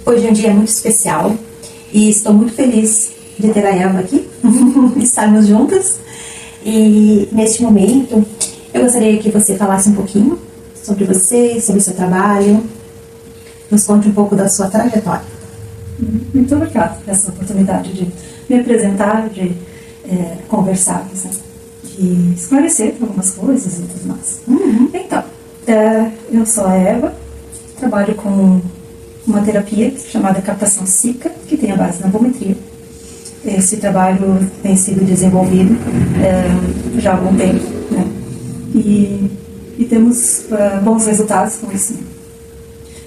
Hoje é um dia muito especial e estou muito feliz de ter a Eva aqui, estarmos juntas. E neste momento eu gostaria que você falasse um pouquinho sobre você, sobre o seu trabalho, nos conte um pouco da sua trajetória. Muito obrigada por essa oportunidade de me apresentar, de conversarmos, né? De esclarecer algumas coisas e tudo mais. Então, eu sou a Eva, trabalho com uma terapia chamada captação psíquica, que tem a base na apometria. Esse trabalho tem sido desenvolvido já há algum tempo, né? E temos bons resultados com isso.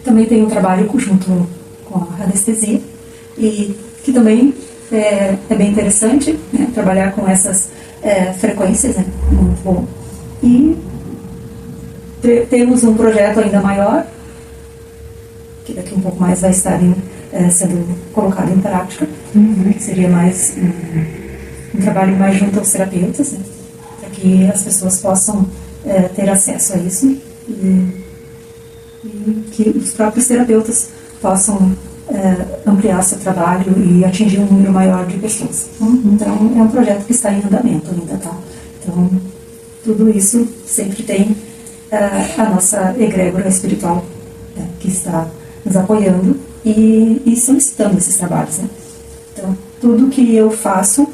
Também tem um trabalho junto com a anestesia, e que também é bem interessante, né? Trabalhar com essas frequências, né? Muito bom. E temos um projeto ainda maior, que daqui um pouco mais vai estar sendo colocado em prática, que seria mais um trabalho mais junto aos terapeutas, né? Para que as pessoas possam ter acesso a isso e que os próprios terapeutas possam ampliar seu trabalho e atingir um número maior de pessoas. Então, é um projeto que está em andamento ainda, tá? Então, tudo isso sempre tem a nossa egrégora espiritual, né, que está nos apoiando e solicitando esses trabalhos, né? Então, tudo que eu faço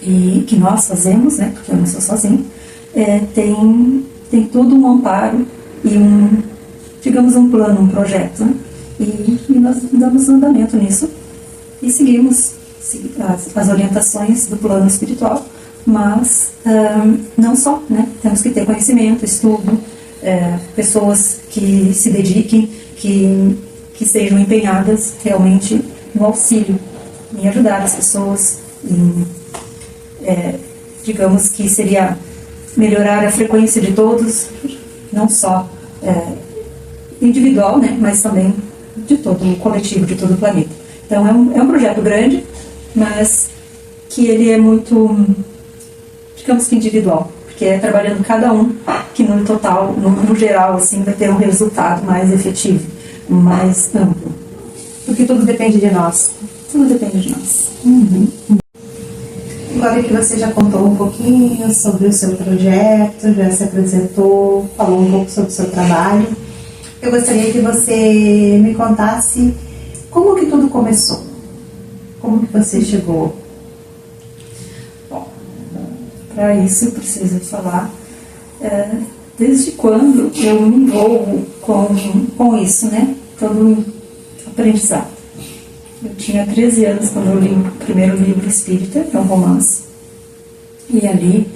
e que nós fazemos, né, porque eu não sou sozinha, tem todo um amparo e digamos, um plano, um projeto, né? E nós damos andamento nisso e seguimos as orientações do plano espiritual, mas não só, né? Temos que ter conhecimento, estudo, pessoas que se dediquem, que estejam empenhadas realmente no auxílio, em ajudar as pessoas, digamos que seria melhorar a frequência de todos, não só individual, né, mas também de todo o coletivo, de todo o planeta. Então é um projeto grande, mas que ele é muito, digamos que individual, porque é trabalhando cada um que no total, no geral, assim, vai ter um resultado mais efetivo, mais amplo. Porque tudo depende de nós. Tudo depende de nós. Agora que você já contou um pouquinho sobre o seu projeto, já se apresentou, falou um pouco sobre o seu trabalho, eu gostaria que você me contasse como que tudo começou. Como que você chegou? Bom, para isso eu preciso falar desde quando eu me envolvo com isso, né? Todo aprendizado. Eu tinha 13 anos quando eu li o primeiro livro espírita, que é um romance. E ali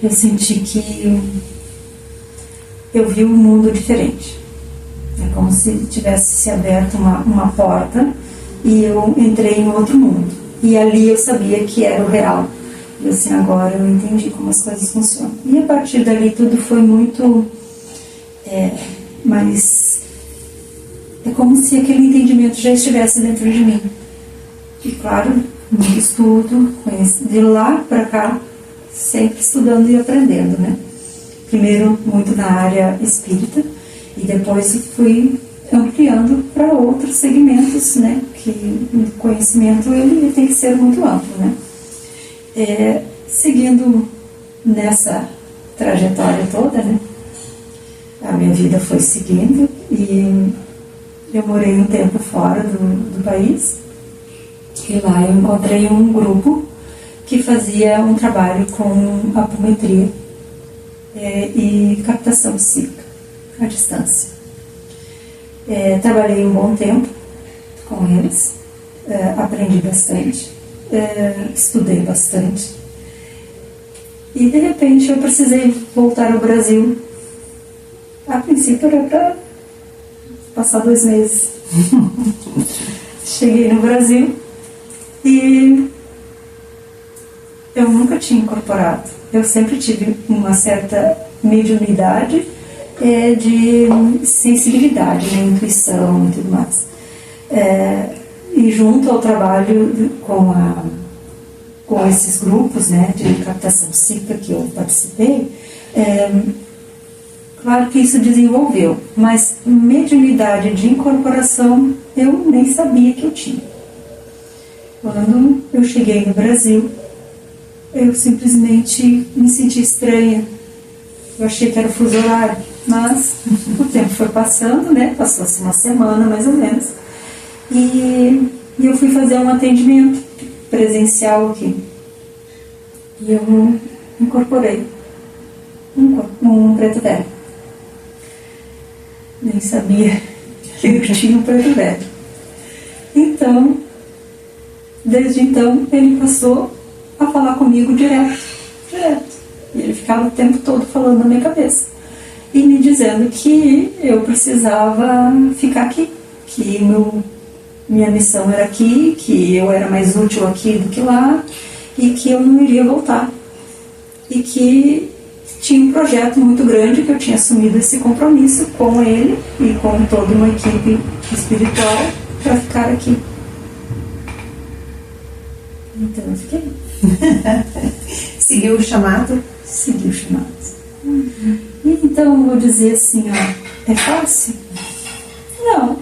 eu senti que eu vi um mundo diferente. É como se tivesse se aberto uma porta e eu entrei em outro mundo. E ali eu sabia que era o real. E assim, agora eu entendi como as coisas funcionam. E a partir dali tudo foi muito mais... É como se aquele entendimento já estivesse dentro de mim. E claro, muito estudo, de lá para cá, sempre estudando e aprendendo, né? Primeiro muito na área espírita, e depois fui ampliando para outros segmentos, né? Que o conhecimento ele tem que ser muito amplo, né? Seguindo nessa trajetória toda, né? A minha vida foi seguindo e eu morei um tempo fora do país, e lá eu encontrei um grupo que fazia um trabalho com apometria e captação psíquica à distância. Trabalhei um bom tempo com eles, aprendi bastante, estudei bastante, e de repente eu precisei voltar ao Brasil. A princípio era para passar 2 meses. Cheguei no Brasil e eu nunca tinha incorporado. Eu sempre tive uma certa mediunidade de sensibilidade, né, intuição e tudo mais. E junto ao trabalho com esses grupos, né, de captação psíquica que eu participei, Claro que isso desenvolveu, mas mediunidade de incorporação eu nem sabia que eu tinha. Quando eu cheguei no Brasil, eu simplesmente me senti estranha. Eu achei que era o fuso horário, mas o tempo foi passando, né? Passou-se uma semana mais ou menos. E eu fui fazer um atendimento presencial aqui. E eu incorporei um preto velho. Nem sabia que eu tinha um preto velho. Então, desde então, ele passou a falar comigo direto. E ele ficava o tempo todo falando na minha cabeça. E me dizendo que eu precisava ficar aqui. Que minha missão era aqui, que eu era mais útil aqui do que lá. E que eu não iria voltar. E que tinha um projeto muito grande, que eu tinha assumido esse compromisso com ele e com toda uma equipe espiritual para ficar aqui. Então eu fiquei. Seguiu o chamado? Segui o chamado. E então eu vou dizer assim, ó, é fácil? Não.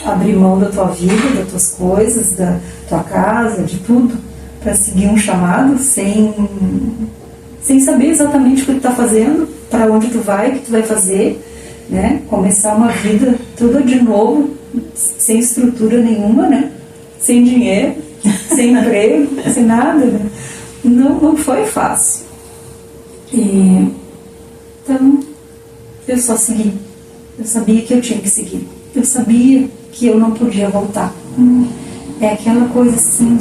Abrir mão da tua vida, das tuas coisas, da tua casa, de tudo, para seguir um chamado sem saber exatamente o que tu está fazendo, para onde tu vai, o que tu vai fazer, né? Começar uma vida tudo de novo, sem estrutura nenhuma, né? Sem dinheiro, sem emprego, sem nada, né? Não foi fácil. Então, eu só segui. Eu sabia que eu tinha que seguir. Eu sabia que eu não podia voltar. É aquela coisa assim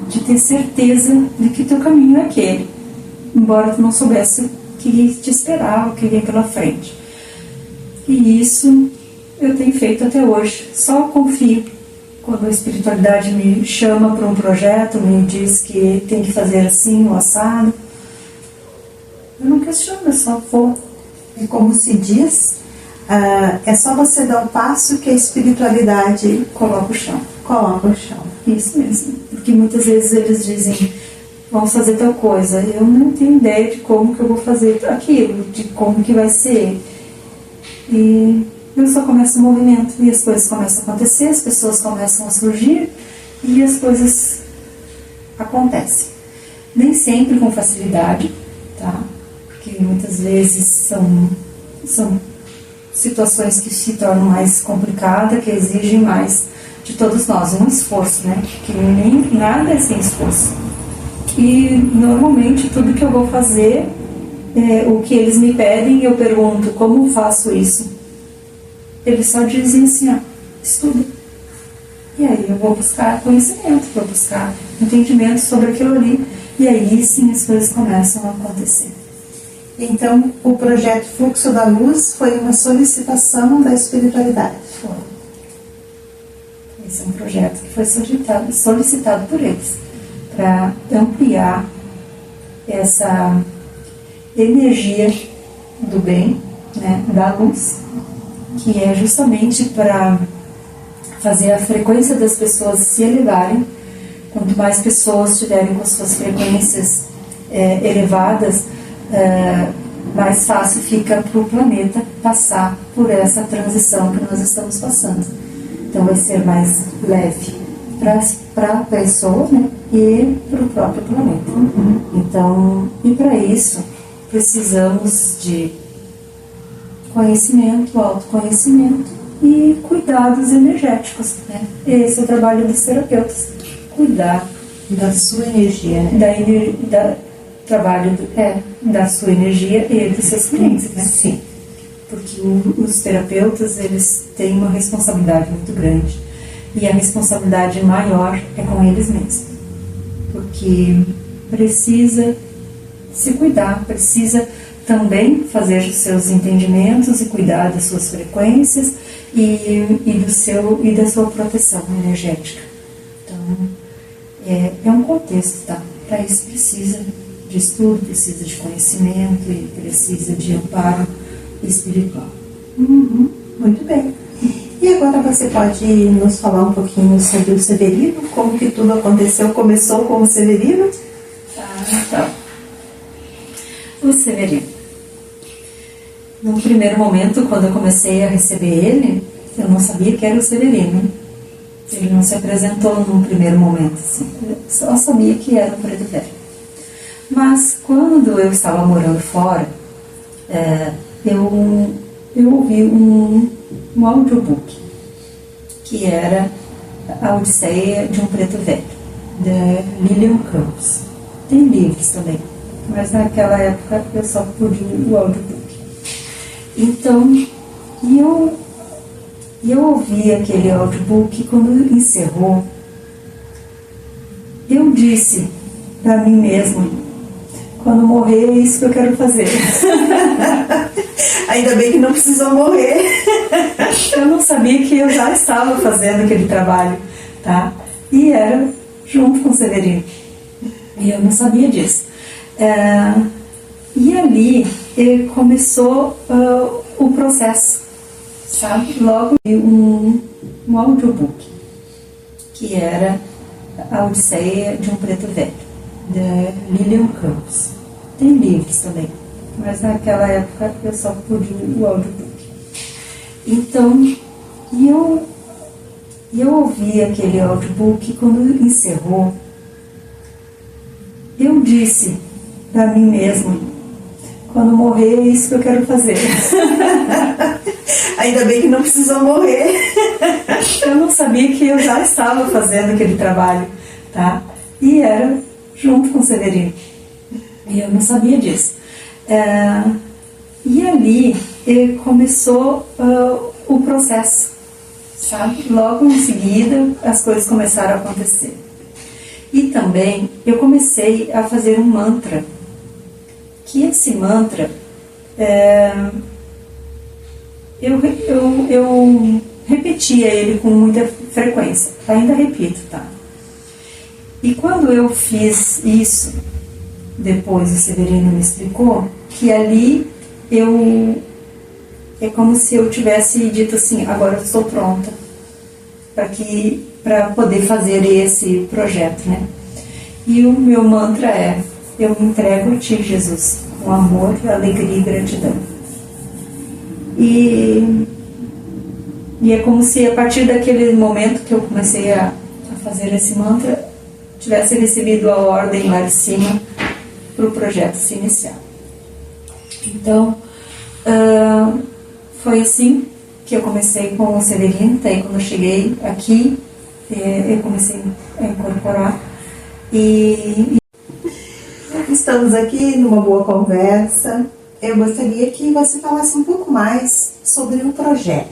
de ter certeza de que o teu caminho é aquele, embora tu não soubesse o que te esperava, o que vinha pela frente. E isso eu tenho feito até hoje. Só confio quando a espiritualidade me chama para um projeto, me diz que tem que fazer assim, o assado. Eu não questiono, eu só vou. E como se diz, é só você dar o passo que a espiritualidade Coloca o chão. coloca o chão. Isso mesmo. Porque muitas vezes eles dizem, vamos fazer tal coisa. Eu não tenho ideia de como que eu vou fazer aquilo, de como que vai ser. E eu só começo o movimento. E as coisas começam a acontecer, as pessoas começam a surgir e as coisas acontecem. Nem sempre com facilidade, tá? Porque muitas vezes são situações que se tornam mais complicadas, que exigem mais de todos nós, um esforço, né? Que nem nada é sem esforço. E normalmente tudo que eu vou fazer, o que eles me pedem, eu pergunto, como faço isso? Eles só dizem assim, ó, estuda. E aí eu vou buscar conhecimento, vou buscar entendimento sobre aquilo ali. E aí sim as coisas começam a acontecer. Então, o projeto Fluxo da Luz foi uma solicitação da espiritualidade. Foi. Esse é um projeto que foi solicitado por eles, para ampliar essa energia do bem, né, da luz, que é justamente para fazer a frequência das pessoas se elevarem. Quanto mais pessoas estiverem com suas frequências elevadas, mais fácil fica para o planeta passar por essa transição que nós estamos passando. Então vai ser mais leve para a pessoa, né, e para o próprio planeta. Então, e para isso precisamos de conhecimento, autoconhecimento e cuidados energéticos, né? Esse é o trabalho dos terapeutas, cuidar Da sua energia, né? Da sua energia e dos seus clientes, né? Sim. Porque os terapeutas, eles têm uma responsabilidade muito grande. E a responsabilidade maior é com eles mesmos. Porque precisa se cuidar, precisa também fazer os seus entendimentos e cuidar das suas frequências e da sua proteção energética. Então, é um contexto, tá? Para isso precisa de estudo, precisa de conhecimento e precisa de amparo espiritual. Muito bem. E agora você pode nos falar um pouquinho sobre o Severino? Como que tudo aconteceu? Começou com o Severino? Então, o Severino. No primeiro momento, quando eu comecei a receber ele, eu não sabia que era o Severino. Ele não se apresentou num primeiro momento, assim. Eu só sabia que era o Preto Velho. Mas quando eu estava morando fora, eu ouvi um audiobook, que era A Odisseia de um Preto Velho, da Lilian Campos. Tem livros também, mas naquela época eu só pude o audiobook. Então, eu ouvi aquele audiobook e quando encerrou, eu disse para mim mesma: quando morrer é isso que eu quero fazer. Ainda bem que não precisou morrer. Eu não sabia que eu já estava fazendo aquele trabalho, tá? E era junto com o Severino. E eu não sabia disso. E ali começou o processo, sabe? Logo um audiobook, que era A Odisseia de um Preto Velho, da Lilian Campos. Tem livros também, mas naquela época eu só pude o audiobook. Então, eu ouvi aquele audiobook e quando encerrou, eu disse para mim mesma: quando morrer é isso que eu quero fazer. Ainda bem que não precisou morrer. Eu não sabia que eu já estava fazendo aquele trabalho, tá? E era junto com o Severino. E eu não sabia disso. E ali começou o processo, sabe? Logo em seguida as coisas começaram a acontecer. E também eu comecei a fazer um mantra, que esse mantra eu repetia ele com muita frequência, ainda repito, tá? E quando eu fiz isso, depois o Severino me explicou que ali é como se eu tivesse dito assim: agora eu estou pronta para poder fazer esse projeto, né? E o meu mantra é: eu me entrego a Ti, Jesus, com amor, alegria e gratidão. E é como se a partir daquele momento que eu comecei a fazer esse mantra, tivesse recebido a ordem lá de cima para o projeto se iniciar. Então, foi assim que eu comecei com o Severino. Daí quando eu cheguei aqui, eu comecei a incorporar. Estamos aqui numa boa conversa. Eu gostaria que você falasse um pouco mais sobre o projeto.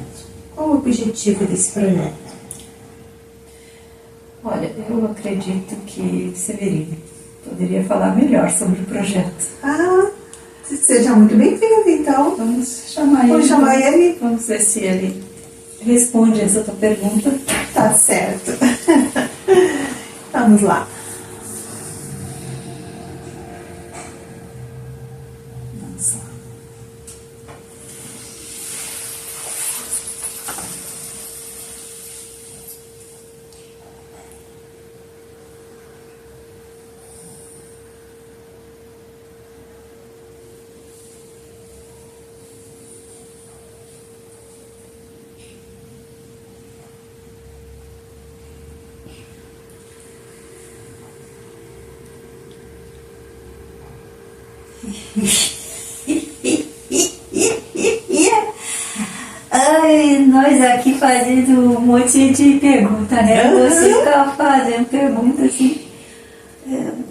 Qual o objetivo desse projeto? Olha, eu acredito que Severino poderia falar melhor sobre o projeto. Seja muito bem-vindo, então. Vamos chamar ele. Vamos ver se ele responde essa tua pergunta. Tá certo. Vamos lá. Ai, nós aqui fazendo um monte de pergunta, né? Você fica fazendo pergunta assim.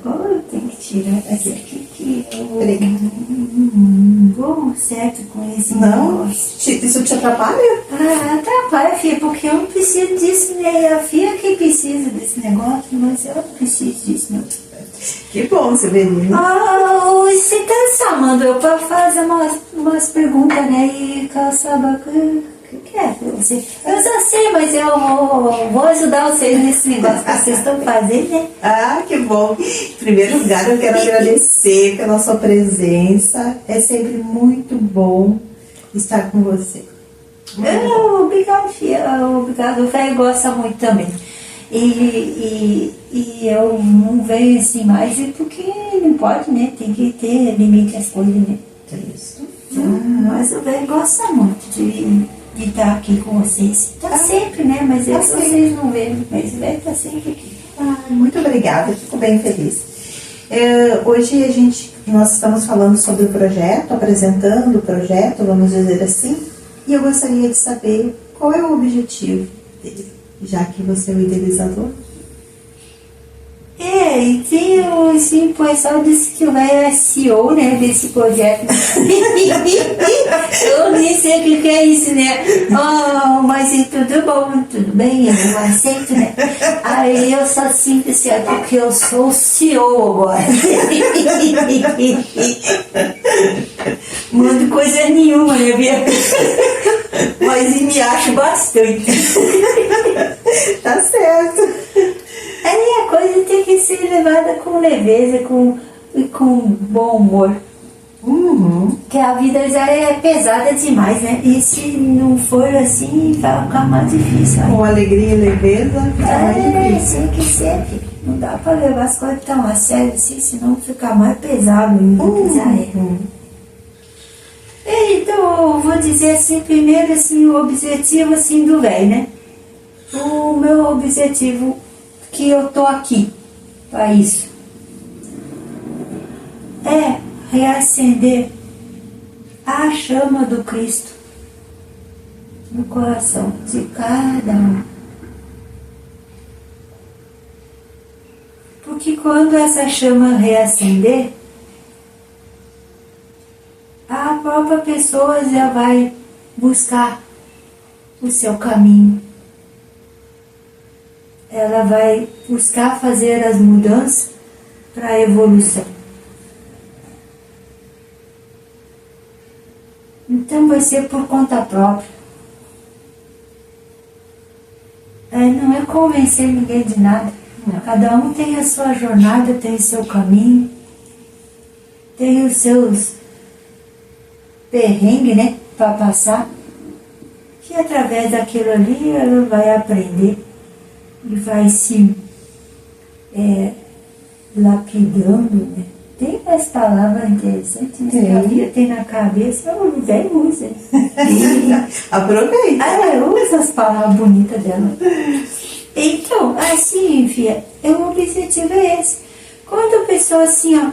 Agora eu tenho que tirar aqui que eu vou certo com esse Não? negócio. Isso te atrapalha? Atrapalha, filha, porque eu não preciso disso, né? A filha que precisa desse negócio, mas eu não preciso disso, não. Que bom, Severino. Você tá chamando eu pra fazer umas perguntas, né? E quero saber o que é você. Eu já sei, mas eu vou ajudar vocês nesse negócio que vocês estão fazendo, né? Que bom. Em primeiro lugar, eu quero agradecer pela sua presença. É sempre muito bom estar com você. Obrigado, filha. Obrigado. O velho gosta muito também. E eu não venho assim mais porque não pode, né? Tem que ter limite às coisas, né? Isso. Mas o velho gosta muito de estar aqui com vocês. Tá sempre, né? Mas Tá vocês não veem. Mas o velho tá sempre aqui. Muito obrigada, fico bem feliz. Hoje nós estamos falando sobre o projeto, apresentando o projeto, vamos dizer assim, e eu gostaria de saber qual é o objetivo dele, já que você é o idealizador. E tem assim, o pessoal disse que o velho é CEO, né, desse projeto. Eu nem sei o que é isso, né? Oh, mas tudo bom, tudo bem, eu aceito, né? Aí eu só sinto assim, porque eu sou o CEO agora. Não mando coisa nenhuma, né, Bia? Mas me acho bastante. Tá certo. Aí a coisa tem que ser levada com leveza, com bom humor. Que a vida já é pesada demais, né? E se não for assim, vai ficar mais difícil. Com alegria e leveza, Tem que ser, filho. Não dá pra levar as coisas tão a sério assim, senão fica mais pesado ainda que já é. Então, eu vou dizer assim, primeiro assim, o objetivo assim do velho, né? O meu objetivo que eu tô aqui para isso é reacender a chama do Cristo no coração de cada um. Porque quando essa chama reacender, a própria pessoa já vai buscar o seu caminho. Ela vai buscar fazer as mudanças para a evolução. Então vai ser por conta própria. Não é convencer ninguém de nada. Cada um tem a sua jornada, tem o seu caminho, tem os seus perrengues, né, para passar. Que através daquilo ali ela vai aprender. E vai se lapidando, né? Tem umas palavras interessantes, né? Que a Bia tem na cabeça, o velho usa. Aproveita. Usa as palavras bonitas dela. Então, assim, filha, o objetivo é esse. Quando a pessoa assim, ó,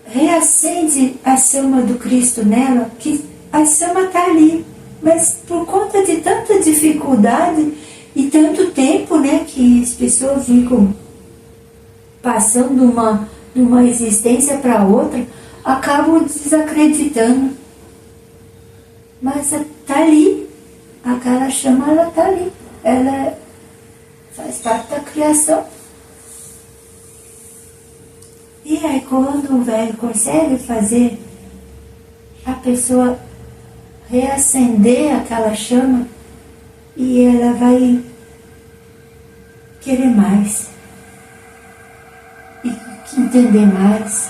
reacende a chama do Cristo nela, que a chama está ali, mas por conta de tanta dificuldade e tanto tempo, né, que as pessoas ficam passando de uma existência para outra, acabam desacreditando. Mas está ali, aquela chama, ela está ali, ela faz parte da criação. E aí quando o velho consegue fazer a pessoa reacender aquela chama, e ela vai querer mais, e entender mais,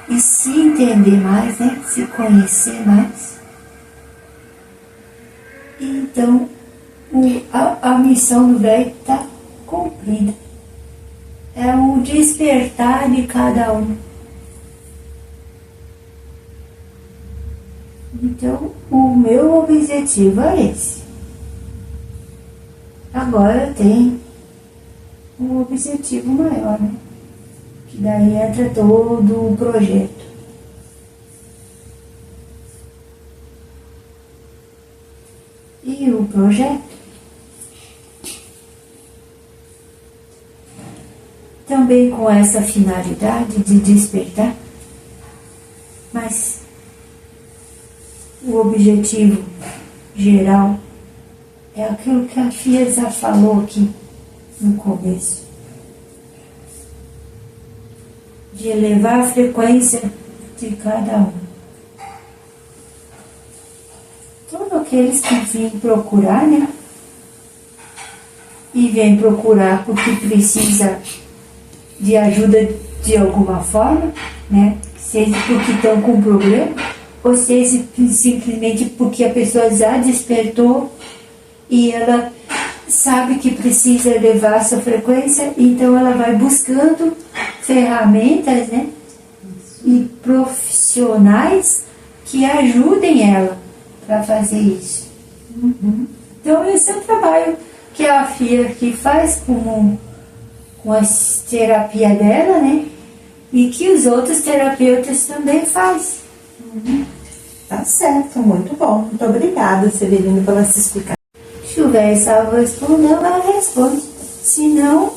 e se entender mais, né? Se conhecer mais. Então, a missão do velho está cumprida. É o despertar de cada um. Então, o meu objetivo é esse. Agora tem um objetivo maior, né? Que daí entra todo o projeto. E o projeto também com essa finalidade de despertar, mas o objetivo geral é aquilo que a Fia já falou aqui no começo. De elevar a frequência de cada um. Todos aqueles que vêm procurar, né? E vêm procurar porque precisa de ajuda de alguma forma, né? Seja porque estão com problema, ou seja simplesmente porque a pessoa já despertou e ela sabe que precisa elevar a sua frequência, então ela vai buscando ferramentas, né, e profissionais que ajudem ela para fazer isso. Então esse é o trabalho que a FIA aqui faz com a terapia dela, né? E que os outros terapeutas também fazem. Tá certo, muito bom. Muito obrigada, Severino, pela sua explicação. Deixa eu ver se ela vai responder, ela responde. Se não,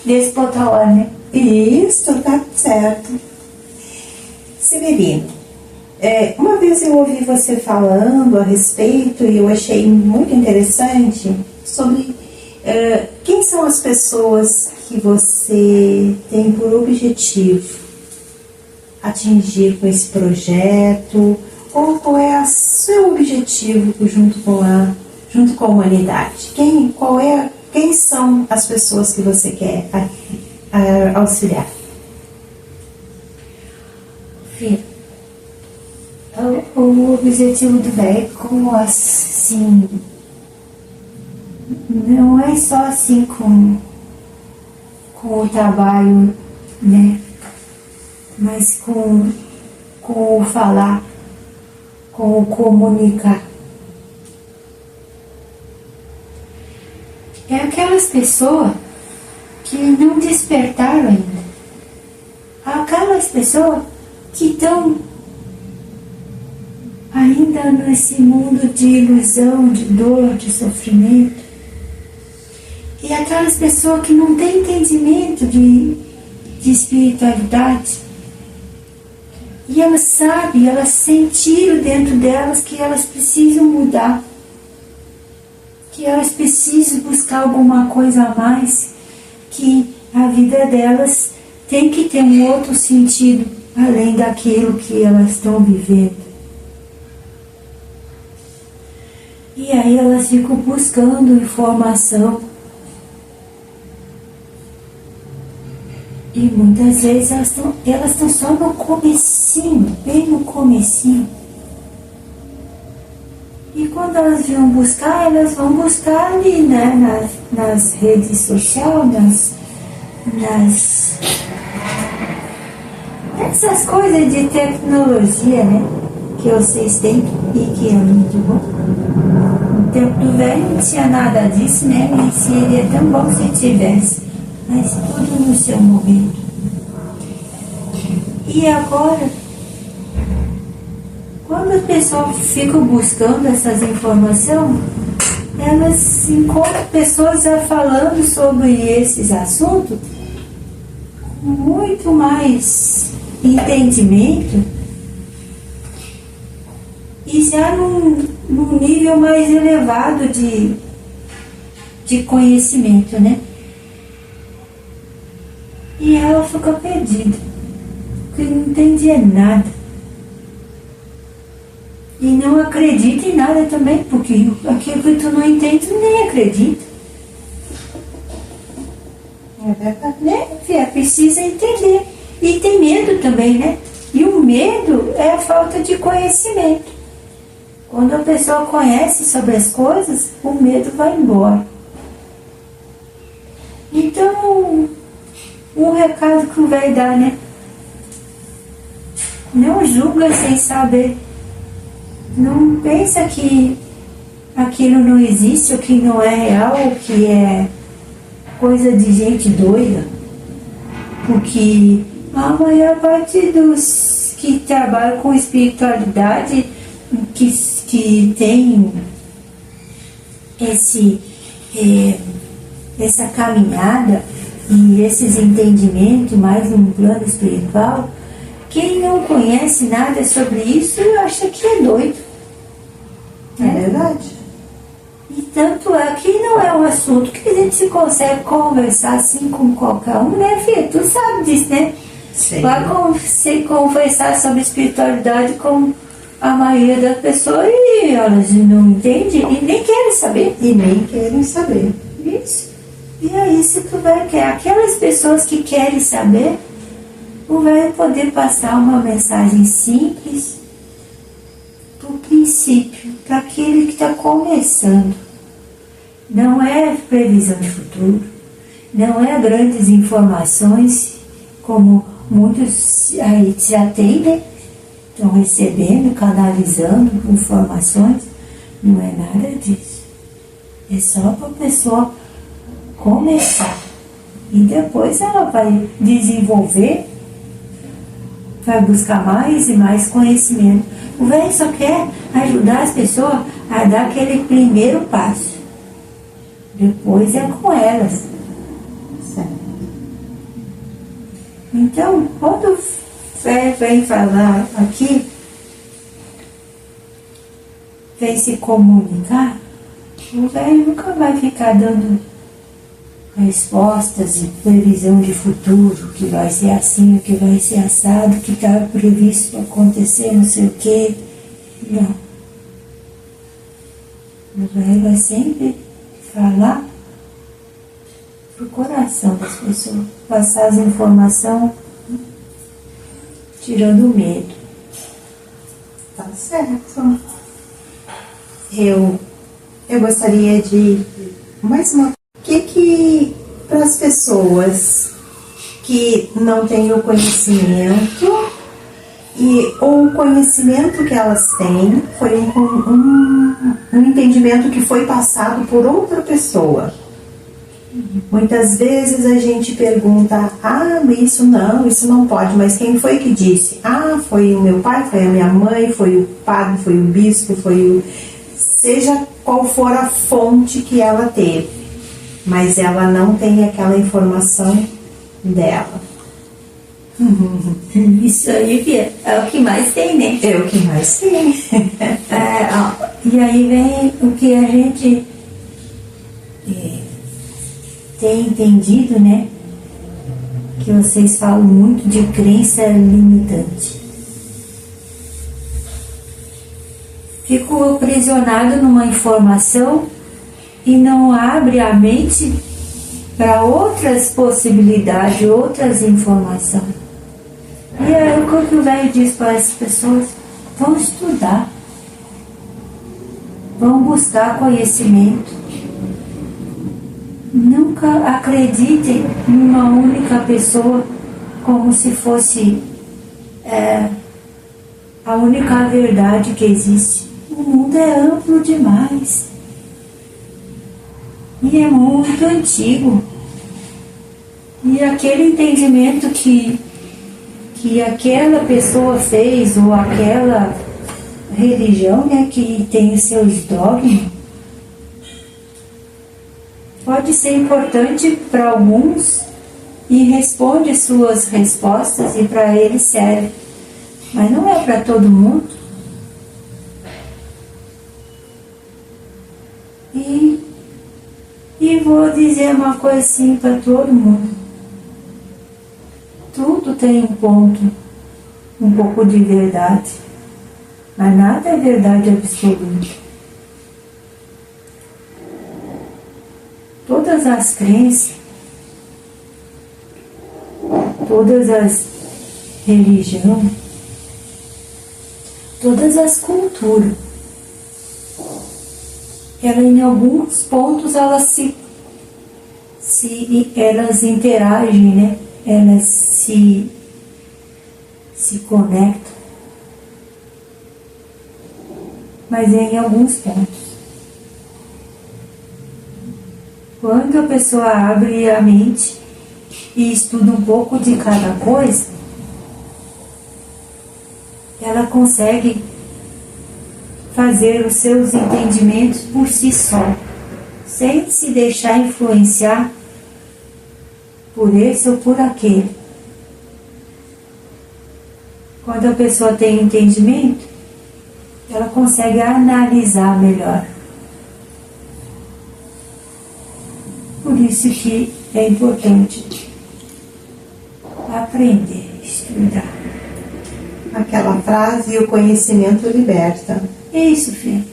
desse outra hora, né? Isso, tá certo. Severino, uma vez eu ouvi você falando a respeito e eu achei muito interessante sobre quem são as pessoas que você tem por objetivo atingir com esse projeto, ou qual é o seu objetivo junto com a humanidade? Quem são as pessoas que você quer auxiliar? Filho, o objetivo do velho, como assim, não é só assim com o trabalho, né? Mas com o falar, com o comunicar. É aquelas pessoas que não despertaram ainda. Aquelas pessoas que estão ainda nesse mundo de ilusão, de dor, de sofrimento. E aquelas pessoas que não têm entendimento de espiritualidade. E elas sabem, elas sentiram dentro delas que elas precisam mudar. Que elas precisam buscar alguma coisa a mais. Que a vida delas tem que ter um outro sentido, além daquilo que elas estão vivendo. E aí elas ficam buscando informação. E muitas vezes elas estão só no comecinho, bem no comecinho. E quando elas vão buscar, elas vão buscar ali, né, nas redes sociais, essas coisas de tecnologia, né, que vocês têm e que é muito bom. No tempo do velho não tinha nada disso, né, e seria tão bom se tivesse. Mas tudo no seu momento. E agora, quando as pessoas ficam buscando essas informações, elas encontram pessoas já falando sobre esses assuntos com muito mais entendimento e já num nível mais elevado de conhecimento, né? E ela ficou perdida, porque não entendia nada. E não acredita em nada também, porque aquilo que tu não entende, tu nem acredita. É verdade. Né? Precisa entender. E tem medo também, né? E o medo é a falta de conhecimento. Quando a pessoa conhece sobre as coisas, o medo vai embora. Então, um recado que o velho dá, né? Não julga sem saber. Não pensa que aquilo não existe, ou que não é real, ou que é coisa de gente doida. Porque a maior parte dos que trabalham com espiritualidade, que tem essa caminhada e esses entendimentos mais no plano espiritual, quem não conhece nada sobre isso acha que é doido. É verdade. E tanto é que não é um assunto que a gente consegue conversar assim com qualquer um, né, filha? Tu sabe disso, né? Sim. Vai conversar sobre espiritualidade com a maioria das pessoas e elas não entendem e nem querem saber. E nem querem saber. Isso. E é isso que o velho quer. Aquelas pessoas que querem saber, o velho poder passar uma mensagem simples do princípio, para aquele que está começando. Não é previsão de futuro, não é grandes informações, como muitos aí já têm, né? estão recebendo, canalizando informações. Não é nada disso. É só para a pessoa começar. E depois ela vai desenvolver, vai buscar mais e mais conhecimento. O velho só quer ajudar as pessoas a dar aquele primeiro passo. Depois é com elas. Certo. Então, quando o velho vem falar aqui, vem se comunicar, o velho nunca vai ficar dando respostas e previsão de futuro, que vai ser assim, que vai ser assado, que está previsto para acontecer, não sei o quê. Não. O velho vai sempre falar pro coração das pessoas, passar as informações, tirando o medo. Tá certo. Eu gostaria de mais uma. O que para as pessoas que não têm o conhecimento ou o conhecimento que elas têm foi um entendimento que foi passado por outra pessoa. Muitas vezes a gente pergunta, mas isso não pode, mas quem foi que disse? Foi o meu pai, foi a minha mãe, foi o padre, foi o bispo, seja qual for a fonte que ela teve, mas ela não tem aquela informação dela. Isso aí, Bia, é o que mais tem, né? É o que mais tem. E aí vem o que a gente tem entendido, né? Que vocês falam muito de crença limitante. Fico aprisionado numa informação e não abre a mente para outras possibilidades, outras informações. E aí o que o velho diz para as pessoas? Vão estudar, vão buscar conhecimento. Nunca acreditem numa única pessoa como se fosse a única verdade que existe. O mundo é amplo demais e é muito antigo. E aquele entendimento que aquela pessoa fez, ou aquela religião, né, que tem os seus dogmas, pode ser importante para alguns e responde suas respostas e para eles serve, mas não é para todo mundo. E vou dizer uma coisa assim para todo mundo. Tudo tem um ponto, um pouco de verdade, mas nada é verdade absoluta. Todas as crenças, todas as religiões, todas as culturas, ela, em alguns pontos elas elas interagem, né? Elas se conectam, mas em alguns pontos. Quando a pessoa abre a mente e estuda um pouco de cada coisa, ela consegue fazer os seus entendimentos por si só, sem se deixar influenciar por esse ou por aquele. Quando a pessoa tem entendimento, ela consegue analisar melhor. Por isso que é importante aprender, estudar. Aquela frase, o conhecimento liberta. Isso, filho.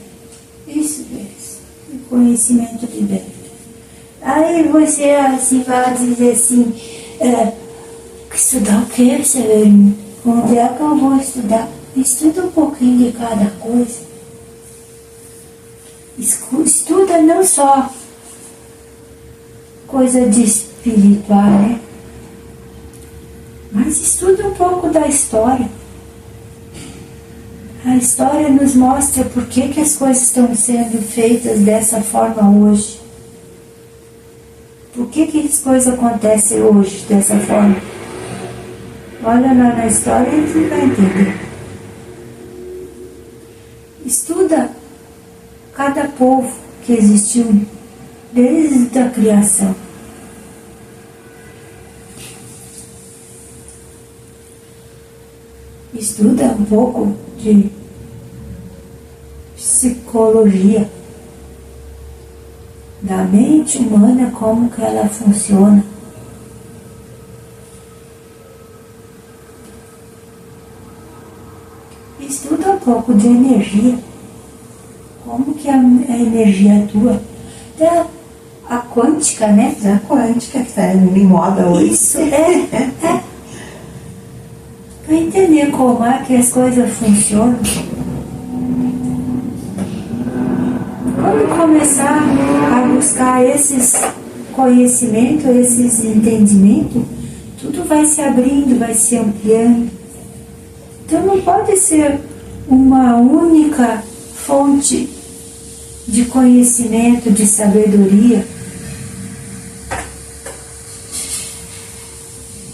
Isso mesmo. O conhecimento liberta. Aí você assim vai dizer assim, estudar o quê, Severino? Onde é que eu vou estudar? Estuda um pouquinho de cada coisa. Estuda não só coisa de espiritual, né? Mas estuda um pouco da história. a história nos mostra por que as coisas estão sendo feitas dessa forma hoje. Por que as coisas acontecem hoje dessa forma? Olha lá na história e você vai entender. Estuda cada povo que existiu desde a criação. Estuda um pouco de psicologia da mente humana, como que ela funciona. Estuda um pouco de energia, como que a energia atua. A quântica, né? A quântica que está em moda hoje. Isso, para entender como é que as coisas funcionam. Quando começar a buscar esses conhecimentos, esses entendimentos, tudo vai se abrindo, vai se ampliando. Então não pode ser uma única fonte de conhecimento, de sabedoria.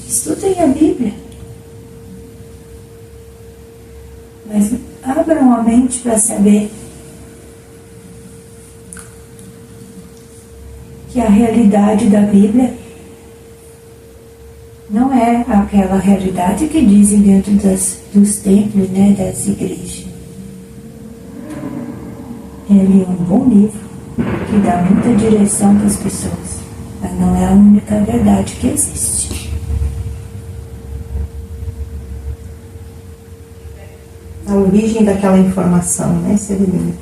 Estudem a Bíblia. Mas abram a mente para saber que a realidade da Bíblia não é aquela realidade que dizem dentro dos templos, né, das igrejas. Ele é um bom livro que dá muita direção para as pessoas, mas não é a única verdade que existe. A origem daquela informação, né, Severina?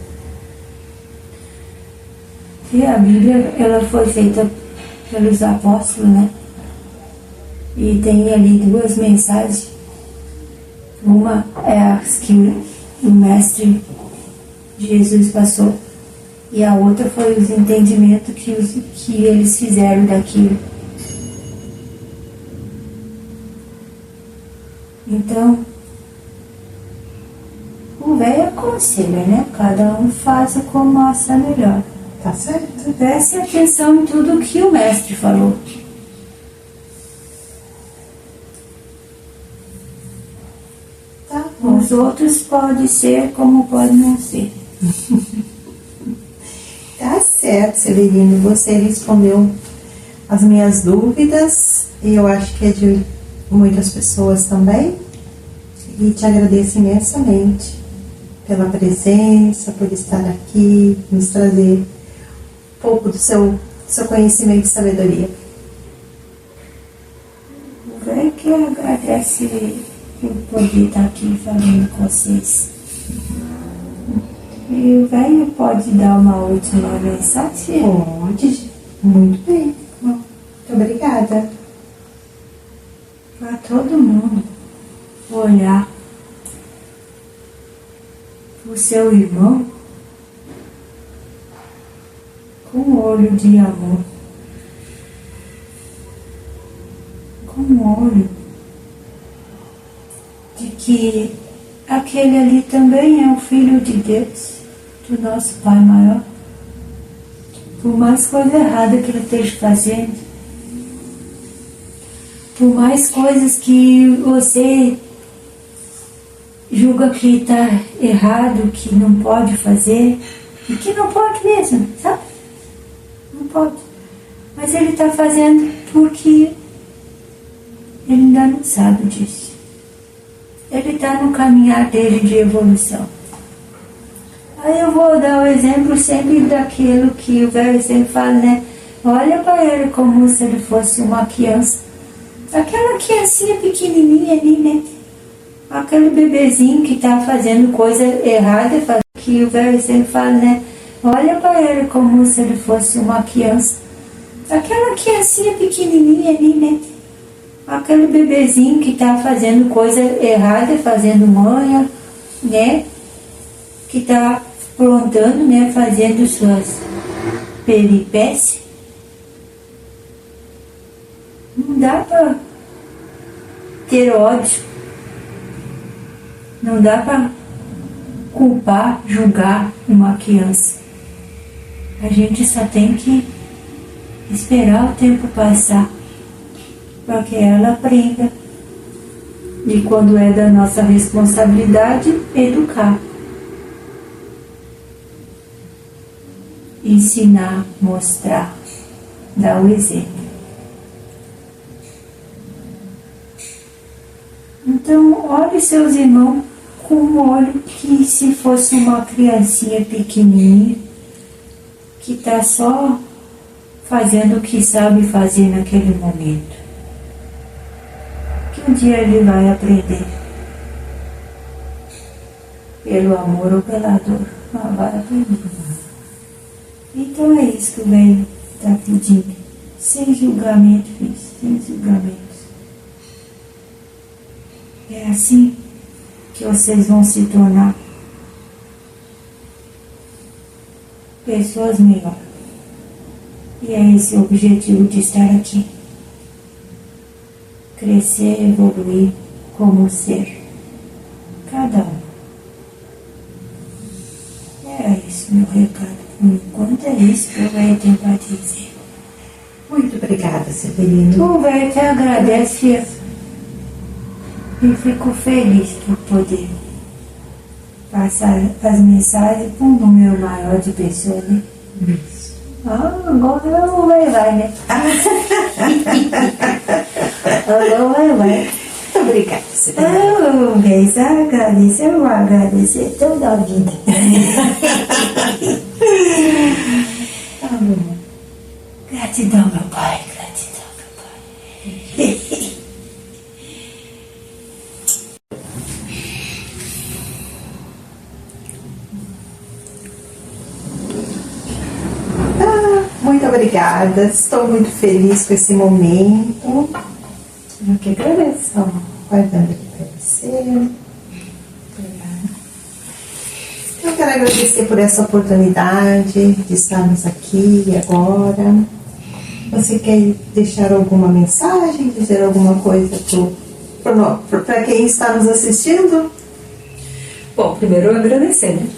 E a Bíblia, ela foi feita pelos apóstolos, né? E tem ali duas mensagens. Uma é as que o Mestre Jesus passou, e a outra foi os entendimentos que eles fizeram daquilo. Então, o velho aconselha, né? Cada um faz como acha melhor. Tá certo? Preste atenção em tudo que o Mestre falou. Tá bom. Os outros podem ser como podem não ser. Tá certo, Severino. Você respondeu as minhas dúvidas e eu acho que é de muitas pessoas também. E te agradeço imensamente pela presença, por estar aqui, nos trazer um pouco do seu conhecimento e sabedoria. O velho que agradece por poder estar aqui falando com vocês. E o velho pode dar uma última mensagem? Pode. Muito bem. Muito obrigada. Para todo mundo olhar para o seu irmão com um olho de amor, com um olho de que aquele ali também é um filho de Deus, do nosso Pai maior. Por mais coisa errada que ele esteja fazendo, por mais coisas que você julga que está errado, que não pode fazer, e que não pode mesmo, sabe? Não pode. Mas ele está fazendo porque ele ainda não sabe disso. Ele está no caminhar dele de evolução. Aí eu vou dar o exemplo sempre daquilo que o velho sempre fala, né? Olha para ele como se ele fosse uma criança. Aquela criancinha pequenininha ali, né? Aquele bebezinho que está fazendo coisa errada, que o velho sempre fala, né? Olha para ele como se ele fosse uma criança. Aquela criancinha pequenininha ali, né? Aquele bebezinho que está fazendo coisa errada, fazendo manha, né? Que está aprontando, né? Fazendo suas peripécias. Não dá para ter ódio. Não dá para culpar, julgar uma criança. A gente só tem que esperar o tempo passar para que ela aprenda. E quando é da nossa responsabilidade, educar. Ensinar, mostrar, dar o exemplo. Então, olhe seus irmãos com um olho que se fosse uma criancinha pequenininha, que está só fazendo o que sabe fazer naquele momento. Que um dia ele vai aprender. Pelo amor ou pela dor, mas vai aprender. Então é isso que o velho está pedindo. Sem julgamento, filho, sem julgamento. É assim que vocês vão se tornar pessoas melhores. E é esse o objetivo de estar aqui. Crescer, evoluir como ser. Cada um. É isso, meu recado. Por enquanto é isso que eu venho tentar dizer. Muito obrigada, Severino. O velho te agradece e fico feliz por poder passar as mensagens para um número maior de pessoas, né? Isso. Agora o velho vai, né? Agora vai. Muito obrigada, Severino. O velho se agradece, eu vou agradecer toda a vida. Gratidão, meu pai, gratidão, meu pai. Muito obrigada. Estou muito feliz com esse momento. Eu que agradeço. Guardando aqui para você. Obrigada. Eu quero agradecer por essa oportunidade de estarmos aqui e agora. Você quer deixar alguma mensagem, dizer alguma coisa para quem está nos assistindo? Bom, primeiro eu agradecer, né?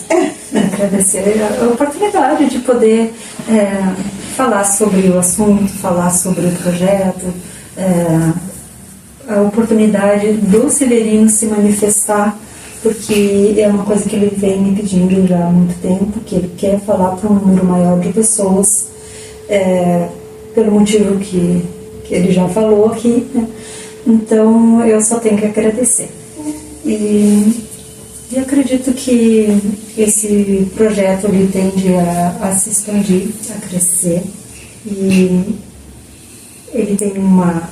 Agradecer a oportunidade de poder falar sobre o assunto, falar sobre o projeto, a oportunidade do Severino se manifestar, porque é uma coisa que ele vem me pedindo já há muito tempo, que ele quer falar para um número maior de pessoas, pelo motivo que ele já falou aqui, né? Então eu só tenho que agradecer. E acredito que esse projeto ele tende a se expandir, a crescer, e ele tem uma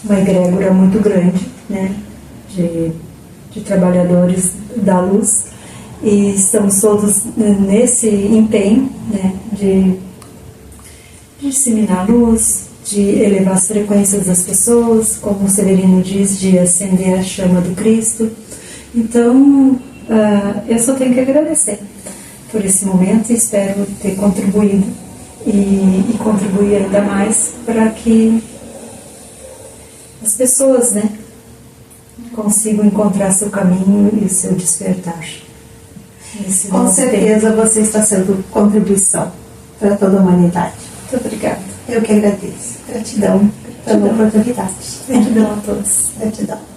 egrégora muito grande, né, de trabalhadores da luz, e estamos todos nesse empenho, né, de disseminar a luz, de elevar as frequências das pessoas, como o Severino diz, de acender a chama do Cristo. Então, eu só tenho que agradecer por esse momento e espero ter contribuído e contribuir ainda mais para que as pessoas, né, consigam encontrar seu caminho e o seu despertar. Com certeza você está sendo contribuição para toda a humanidade. Muito obrigada. Eu que agradeço. Gratidão pela oportunidade. Gratidão a todos. Gratidão.